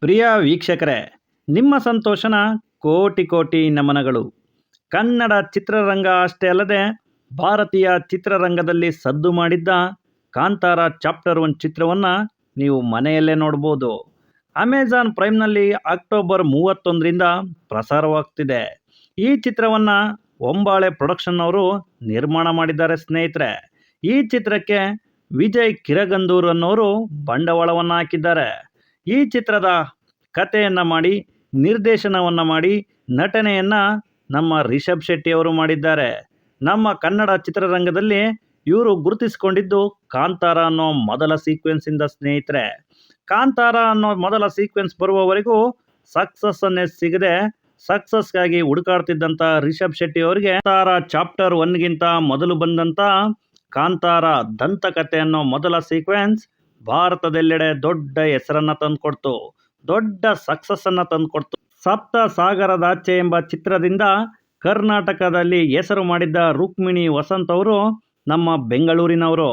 ಪ್ರಿಯ ವೀಕ್ಷಕರೇ, ನಿಮ್ಮ ಸಂತೋಷನ ಕೋಟಿ ಕೋಟಿ ನಮನಗಳು. ಕನ್ನಡ ಚಿತ್ರರಂಗ ಅಷ್ಟೇ ಅಲ್ಲದೆ ಭಾರತೀಯ ಚಿತ್ರರಂಗದಲ್ಲಿ ಸದ್ದು ಮಾಡಿದ್ದ ಕಾಂತಾರ ಚಾಪ್ಟರ್ 1 ಚಿತ್ರವನ್ನು ನೀವು ಮನೆಯಲ್ಲೇ ನೋಡ್ಬೋದು. ಅಮೆಜಾನ್ ಪ್ರೈಮ್ನಲ್ಲಿ ಅಕ್ಟೋಬರ್ 31ರಿಂದ ಪ್ರಸಾರವಾಗ್ತಿದೆ. ಈ ಚಿತ್ರವನ್ನು ಒಂಬಾಳೆ ಪ್ರೊಡಕ್ಷನ್ ಅವರು ನಿರ್ಮಾಣ ಮಾಡಿದ್ದಾರೆ ಸ್ನೇಹಿತರೆ. ಈ ಚಿತ್ರಕ್ಕೆ ವಿಜಯ್ ಕಿರಗಂದೂರ್ ಅನ್ನೋರು ಬಂಡವಾಳವನ್ನು ಹಾಕಿದ್ದಾರೆ. ಈ ಚಿತ್ರದ ಕಥೆಯನ್ನು ಮಾಡಿ, ನಿರ್ದೇಶನವನ್ನು ಮಾಡಿ, ನಟನೆಯನ್ನು ನಮ್ಮ ರಿಷಬ್ ಶೆಟ್ಟಿ ಅವರು ಮಾಡಿದ್ದಾರೆ. ನಮ್ಮ ಕನ್ನಡ ಚಿತ್ರರಂಗದಲ್ಲಿ ಇವರು ಗುರುತಿಸಿಕೊಂಡಿದ್ದು ಕಾಂತಾರ ಅನ್ನೋ ಮೊದಲ ಸೀಕ್ವೆನ್ಸಿಂದ ಸ್ನೇಹಿತರೆ. ಕಾಂತಾರ ಅನ್ನೋ ಮೊದಲ ಸೀಕ್ವೆನ್ಸ್ ಬರುವವರೆಗೂ ಸಕ್ಸಸ್ ಅನ್ನೇ ಸಿಗದೆ ಸಕ್ಸಸ್ಗಾಗಿ ಹುಡುಕಾಡ್ತಿದ್ದಂಥ ರಿಷಬ್ ಶೆಟ್ಟಿ ಅವರಿಗೆ ಕಾಂತಾರ ಚಾಪ್ಟರ್ 1ಗಿಂತ ಮೊದಲು ಬಂದಂಥ ಕಾಂತಾರ ದಂತಕಥೆ ಅನ್ನೋ ಮೊದಲ ಸೀಕ್ವೆನ್ಸ್ ಭಾರತದೆಲ್ಲೆಡೆ ದೊಡ್ಡ ಹೆಸರನ್ನು ತಂದುಕೊಡ್ತು, ದೊಡ್ಡ ಸಕ್ಸಸ್ ಅನ್ನು ತಂದುಕೊಡ್ತು. ಸಪ್ತ ಸಾಗರದಾಚೆ ಎಂಬ ಚಿತ್ರದಿಂದ ಕರ್ನಾಟಕದಲ್ಲಿ ಹೆಸರು ಮಾಡಿದ್ದ ರುಕ್ಮಿಣಿ ವಸಂತ್ ಅವರು ನಮ್ಮ ಬೆಂಗಳೂರಿನವರು.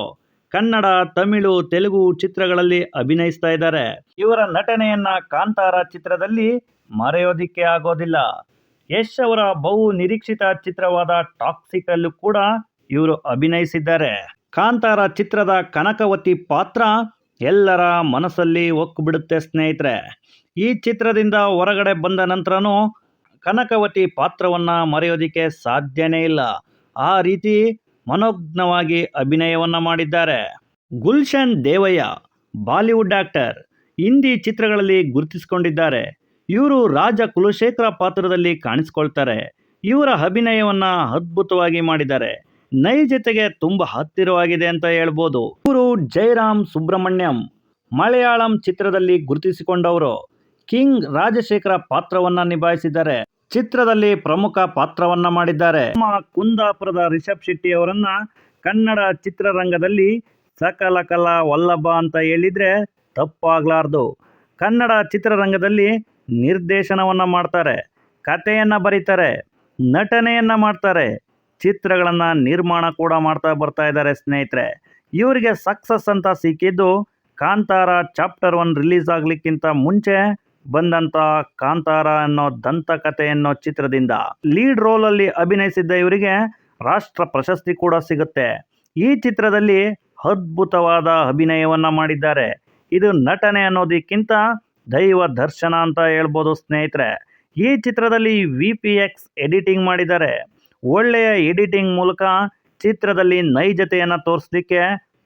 ಕನ್ನಡ, ತಮಿಳು, ತೆಲುಗು ಚಿತ್ರಗಳಲ್ಲಿ ಅಭಿನಯಿಸ್ತಾ ಇದ್ದಾರೆ. ಇವರ ನಟನೆಯನ್ನ ಕಾಂತಾರ ಚಿತ್ರದಲ್ಲಿ ಮರೆಯೋದಿಕ್ಕೆ ಆಗೋದಿಲ್ಲ. ಯಶ್ ಅವರ ಬಹು ನಿರೀಕ್ಷಿತ ಚಿತ್ರವಾದ ಟಾಕ್ಸಿಕ್ ಅಲ್ಲೂ ಕೂಡ ಇವರು ಅಭಿನಯಿಸಿದ್ದಾರೆ. ಕಾಂತಾರ ಚಿತ್ರದ ಕನಕವತಿ ಪಾತ್ರ ಎಲ್ಲರ ಮನಸ್ಸಲ್ಲಿ ಹೊಕ್ಕು ಬಿಡುತ್ತೆ ಸ್ನೇಹಿತರೆ. ಈ ಚಿತ್ರದಿಂದ ಹೊರಗಡೆ ಬಂದ ನಂತರನೂ ಕನಕವತಿ ಪಾತ್ರವನ್ನು ಮರೆಯೋದಿಕ್ಕೆ ಸಾಧ್ಯನೇ ಇಲ್ಲ. ಆ ರೀತಿ ಮನೋಜ್ಞವಾಗಿ ಅಭಿನಯವನ್ನು ಮಾಡಿದ್ದಾರೆ. ಗುಲ್ಶನ್ ದೇವಯ್ಯ ಬಾಲಿವುಡ್ ಆಕ್ಟರ್, ಹಿಂದಿ ಚಿತ್ರಗಳಲ್ಲಿ ಗುರುತಿಸಿಕೊಂಡಿದ್ದಾರೆ. ಇವರು ರಾಜ ಕುಲಶೇಖರ ಪಾತ್ರದಲ್ಲಿ ಕಾಣಿಸಿಕೊಳ್ತಾರೆ. ಇವರ ಅಭಿನಯವನ್ನು ಅದ್ಭುತವಾಗಿ ಮಾಡಿದ್ದಾರೆ. ನೈಜತೆಗೆ ತುಂಬ ಹತ್ತಿರವಾಗಿದೆ ಅಂತ ಹೇಳ್ಬೋದು. ಇವರು ಜಯರಾಮ್ ಸುಬ್ರಹ್ಮಣ್ಯಂ ಮಲಯಾಳಂ ಚಿತ್ರದಲ್ಲಿ ಗುರುತಿಸಿಕೊಂಡವರು. ಕಿಂಗ್ ರಾಜಶೇಖರ ಪಾತ್ರವನ್ನು ನಿಭಾಯಿಸಿದ್ದಾರೆ. ಚಿತ್ರದಲ್ಲಿ ಪ್ರಮುಖ ಪಾತ್ರವನ್ನ ಮಾಡಿದ್ದಾರೆ. ನಮ್ಮ ಕುಂದಾಪುರದ ರಿಷಬ್ ಶೆಟ್ಟಿ ಅವರನ್ನ ಕನ್ನಡ ಚಿತ್ರರಂಗದಲ್ಲಿ ಸಕಲ ಕಲಾ ವಲ್ಲಭ ಅಂತ ಹೇಳಿದ್ರೆ ತಪ್ಪಾಗ್ಲಾರ್ದು. ಕನ್ನಡ ಚಿತ್ರರಂಗದಲ್ಲಿ ನಿರ್ದೇಶನವನ್ನ ಮಾಡ್ತಾರೆ, ಕಥೆಯನ್ನ ಬರೀತಾರೆ, ನಟನೆಯನ್ನ ಮಾಡ್ತಾರೆ, ಚಿತ್ರಗಳನ್ನ ನಿರ್ಮಾಣ ಕೂಡ ಮಾಡ್ತಾ ಬರ್ತಾ ಇದ್ದಾರೆ ಸ್ನೇಹಿತರೆ. ಇವರಿಗೆ ಸಕ್ಸಸ್ ಅಂತ ಸಿಕ್ಕಿದ್ದು ಕಾಂತಾರ ಚಾಪ್ಟರ್ 1 ರಿಲೀಸ್ ಆಗ್ಲಿಕ್ಕಿಂತ ಮುಂಚೆ ಬಂದಂತ ಕಾಂತಾರ ಅನ್ನೋ ದಂತಕಥೆ ಅನ್ನೋ ಚಿತ್ರದಿಂದ. ಲೀಡ್ ರೋಲ್ ಅಲ್ಲಿ ಅಭಿನಯಿಸಿದ್ದ ಇವರಿಗೆ ರಾಷ್ಟ್ರ ಪ್ರಶಸ್ತಿ ಕೂಡ ಸಿಗುತ್ತೆ. ಈ ಚಿತ್ರದಲ್ಲಿ ಅದ್ಭುತವಾದ ಅಭಿನಯವನ್ನ ಮಾಡಿದ್ದಾರೆ. ಇದು ನಟನೆ ಅನ್ನೋದಕ್ಕಿಂತ ದೈವ ದರ್ಶನ ಅಂತ ಹೇಳ್ಬೋದು ಸ್ನೇಹಿತರೆ. ಈ ಚಿತ್ರದಲ್ಲಿ VFX ಎಡಿಟಿಂಗ್ ಮಾಡಿದ್ದಾರೆ. ಒಳ್ಳೆಯ ಎಡಿಟಿಂಗ್ ಮೂಲಕ ಚಿತ್ರದಲ್ಲಿ ನೈಜತೆಯನ್ನು ತೋರಿಸಲಿಕ್ಕೆ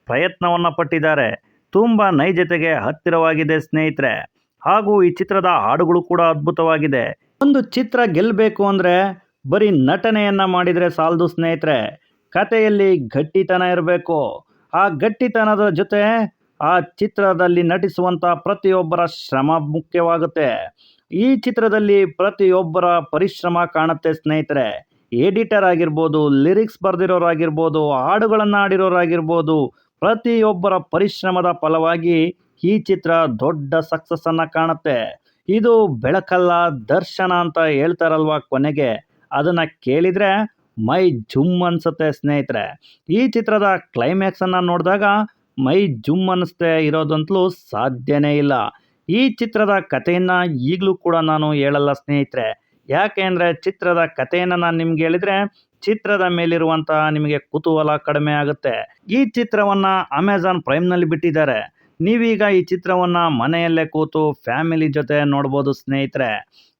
ಪ್ರಯತ್ನವನ್ನು ಪಟ್ಟಿದ್ದಾರೆ. ತುಂಬ ನೈಜತೆಗೆ ಹತ್ತಿರವಾಗಿದೆ ಸ್ನೇಹಿತರೆ. ಹಾಗೂ ಈ ಚಿತ್ರದ ಹಾಡುಗಳು ಕೂಡ ಅದ್ಭುತವಾಗಿದೆ. ಒಂದು ಚಿತ್ರ ಗೆಲ್ಲಬೇಕು ಅಂದರೆ ಬರೀ ನಟನೆಯನ್ನು ಮಾಡಿದರೆ ಸಾಲದು ಸ್ನೇಹಿತರೆ. ಕಥೆಯಲ್ಲಿ ಗಟ್ಟಿತನ ಇರಬೇಕು. ಆ ಗಟ್ಟಿತನದ ಜೊತೆ ಆ ಚಿತ್ರದಲ್ಲಿ ನಟಿಸುವಂಥ ಪ್ರತಿಯೊಬ್ಬರ ಶ್ರಮ ಮುಖ್ಯವಾಗುತ್ತೆ. ಈ ಚಿತ್ರದಲ್ಲಿ ಪ್ರತಿಯೊಬ್ಬರ ಪರಿಶ್ರಮ ಕಾಣುತ್ತೆ ಸ್ನೇಹಿತರೆ. ಎಡಿಟರ್ ಆಗಿರ್ಬೋದು, ಲಿರಿಕ್ಸ್ ಬರೆದಿರೋರಾಗಿರ್ಬೋದು, ಹಾಡುಗಳನ್ನು ಹಾಡಿರೋರಾಗಿರ್ಬೋದು, ಪ್ರತಿಯೊಬ್ಬರ ಪರಿಶ್ರಮದ ಫಲವಾಗಿ ಈ ಚಿತ್ರ ದೊಡ್ಡ ಸಕ್ಸಸ್ ಅನ್ನ ಕಾಣುತ್ತೆ. ಇದು ಬೆಳಕಲ್ಲ ದರ್ಶನ ಅಂತ ಹೇಳ್ತಾರಲ್ವಾ ಕೊನೆಗೆ, ಅದನ್ನ ಕೇಳಿದ್ರೆ ಮೈ ಜುಮ್ ಅನ್ಸುತ್ತೆ ಸ್ನೇಹಿತರೆ. ಈ ಚಿತ್ರದ ಕ್ಲೈಮ್ಯಾಕ್ಸ್ ಅನ್ನ ನೋಡಿದಾಗ ಮೈ ಜುಮ್ ಅನ್ನಿಸ್ತೆ ಇರೋದಂತಲೂ ಸಾಧ್ಯನೇ ಇಲ್ಲ. ಈ ಚಿತ್ರದ ಕಥೆಯನ್ನ ಈಗಲೂ ಕೂಡ ನಾನು ಹೇಳಲ್ಲ ಸ್ನೇಹಿತರೆ. ಯಾಕೆ ಅಂದರೆ ಚಿತ್ರದ ಕಥೆಯನ್ನು ನಾನು ನಿಮ್ಗೆ ಹೇಳಿದ್ರೆ ಚಿತ್ರದ ಮೇಲಿರುವಂತಹ ನಿಮಗೆ ಕುತೂಹಲ ಕಡಿಮೆ ಆಗುತ್ತೆ. ಈ ಚಿತ್ರವನ್ನ ಅಮೆಜಾನ್ ಪ್ರೈಮ್ನಲ್ಲಿ ಬಿಟ್ಟಿದ್ದಾರೆ. ನೀವೀಗ ಈ ಚಿತ್ರವನ್ನ ಮನೆಯಲ್ಲೇ ಕೂತು ಫ್ಯಾಮಿಲಿ ಜೊತೆ ನೋಡ್ಬೋದು ಸ್ನೇಹಿತರೆ.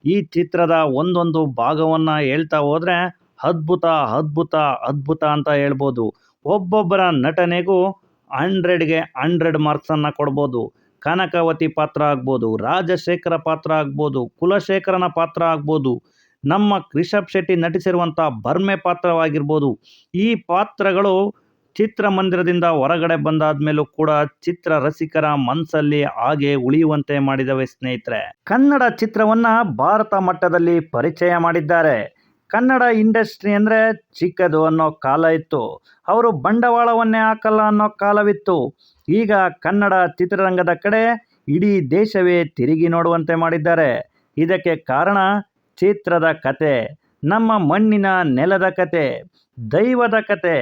ಈ ಚಿತ್ರದ ಒಂದೊಂದು ಭಾಗವನ್ನ ಹೇಳ್ತಾ ಹೋದ್ರೆ ಅದ್ಭುತ ಅದ್ಭುತ ಅದ್ಭುತ ಅಂತ ಹೇಳ್ಬೋದು. ಒಬ್ಬೊಬ್ಬರ ನಟನೆಗೂ 100ಗೆ 100 ಮಾರ್ಕ್ಸನ್ನು ಕೊಡ್ಬೋದು. ಕನಕವತಿ ಪಾತ್ರ ಆಗ್ಬೋದು, ರಾಜಶೇಖರ ಪಾತ್ರ ಆಗ್ಬೋದು, ಕುಲಶೇಖರನ ಪಾತ್ರ ಆಗ್ಬೋದು, ನಮ್ಮ ರಿಷಬ್ ಶೆಟ್ಟಿ ನಟಿಸಿರುವಂಥ ಬರ್ಮೆ ಪಾತ್ರವಾಗಿರ್ಬೋದು. ಈ ಪಾತ್ರಗಳು ಚಿತ್ರಮಂದಿರದಿಂದ ಹೊರಗಡೆ ಬಂದಾದ ಮೇಲೂ ಕೂಡ ಚಿತ್ರ ರಸಿಕರ ಮನಸ್ಸಲ್ಲಿ ಹಾಗೆ ಉಳಿಯುವಂತೆ ಮಾಡಿದವೆ ಸ್ನೇಹಿತರೆ. ಕನ್ನಡ ಚಿತ್ರವನ್ನ ಭಾರತ ಮಟ್ಟದಲ್ಲಿ ಪರಿಚಯ ಮಾಡಿದ್ದಾರೆ. ಕನ್ನಡ ಇಂಡಸ್ಟ್ರಿ ಅಂದರೆ ಚಿಕ್ಕದು ಅನ್ನೋ ಕಾಲ ಇತ್ತು. ಅವರು ಬಂಡವಾಳವನ್ನೇ ಹಾಕಲ್ಲ ಅನ್ನೋ ಕಾಲವಿತ್ತು. ಈಗ ಕನ್ನಡ ಚಿತ್ರರಂಗದ ಕಡೆ ಇಡೀ ದೇಶವೇ ತಿರುಗಿ ನೋಡುವಂತೆ ಮಾಡಿದ್ದಾರೆ. ಇದಕ್ಕೆ ಕಾರಣ ಚಿತ್ರದ ಕತೆ, ನಮ್ಮ ಮಣ್ಣಿನ ನೆಲದ ಕತೆ, ದೈವದ ಕತೆ,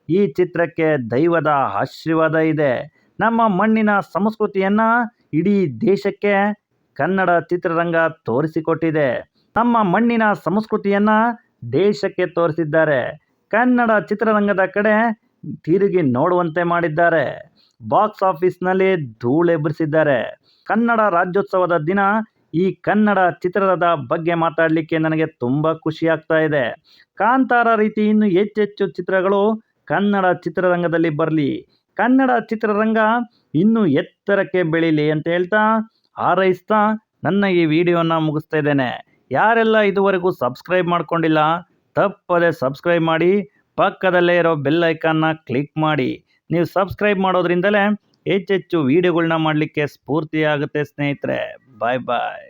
ಈ ಚಿತ್ರಕ್ಕೆ ದೈವದ ಆಶೀರ್ವಾದ ಇದೆ. ನಮ್ಮ ಮಣ್ಣಿನ ಸಂಸ್ಕೃತಿಯನ್ನು ಇಡೀ ದೇಶಕ್ಕೆ ಕನ್ನಡ ಚಿತ್ರರಂಗ ತೋರಿಸಿಕೊಟ್ಟಿದೆ. ನಮ್ಮ ಮಣ್ಣಿನ ಸಂಸ್ಕೃತಿಯನ್ನು ದೇಶಕ್ಕೆ ತೋರಿಸಿದ್ದಾರೆ. ಕನ್ನಡ ಚಿತ್ರರಂಗದ ಕಡೆ ತಿರುಗಿ ನೋಡುವಂತೆ ಮಾಡಿದ್ದಾರೆ. ಬಾಕ್ಸ್ ಆಫೀಸ್ನಲ್ಲಿ ಧೂಳೆಬ್ಬಿಸಿದ್ದಾರೆ. ಕನ್ನಡ ರಾಜ್ಯೋತ್ಸವದ ದಿನ ಈ ಕನ್ನಡ ಚಿತ್ರದ ಬಗ್ಗೆ ಮಾತಾಡಲಿಕ್ಕೆ ನನಗೆ ತುಂಬ ಖುಷಿ ಆಗ್ತಾ ಇದೆ. ಕಾಂತಾರ ರೀತಿ ಇನ್ನು ಹೆಚ್ಚೆಚ್ಚು ಚಿತ್ರಗಳು ಕನ್ನಡ ಚಿತ್ರರಂಗದಲ್ಲಿ ಬರಲಿ, ಕನ್ನಡ ಚಿತ್ರರಂಗ ಇನ್ನೂ ಎತ್ತರಕ್ಕೆ ಬೆಳೀಲಿ ಅಂತ ಹೇಳ್ತಾ ಹಾರೈಸ್ತಾ ನನ್ನ ಈ ವಿಡಿಯೋನ ಮುಗಿಸ್ತಾ ಇದ್ದೇನೆ. ಯಾರೆಲ್ಲ ಇದುವರೆಗೂ ಸಬ್ಸ್ಕ್ರೈಬ್ ಮಾಡ್ಕೊಂಡಿಲ್ಲ ತಪ್ಪದೆ ಸಬ್ಸ್ಕ್ರೈಬ್ ಮಾಡಿ, ಪಕ್ಕದಲ್ಲೇ ಇರೋ ಬೆಲ್ ಐಕಾನ್ನ ಕ್ಲಿಕ್ ಮಾಡಿ. ನೀವು ಸಬ್ಸ್ಕ್ರೈಬ್ ಮಾಡೋದ್ರಿಂದಲೇ ಹೆಚ್ಚೆಚ್ಚು ವಿಡಿಯೋಗಳನ್ನ ಮಾಡಲಿಕ್ಕೆ ಸ್ಫೂರ್ತಿಯಾಗುತ್ತೆ ಸ್ನೇಹಿತರೆ. ಬಾಯ್ ಬಾಯ್.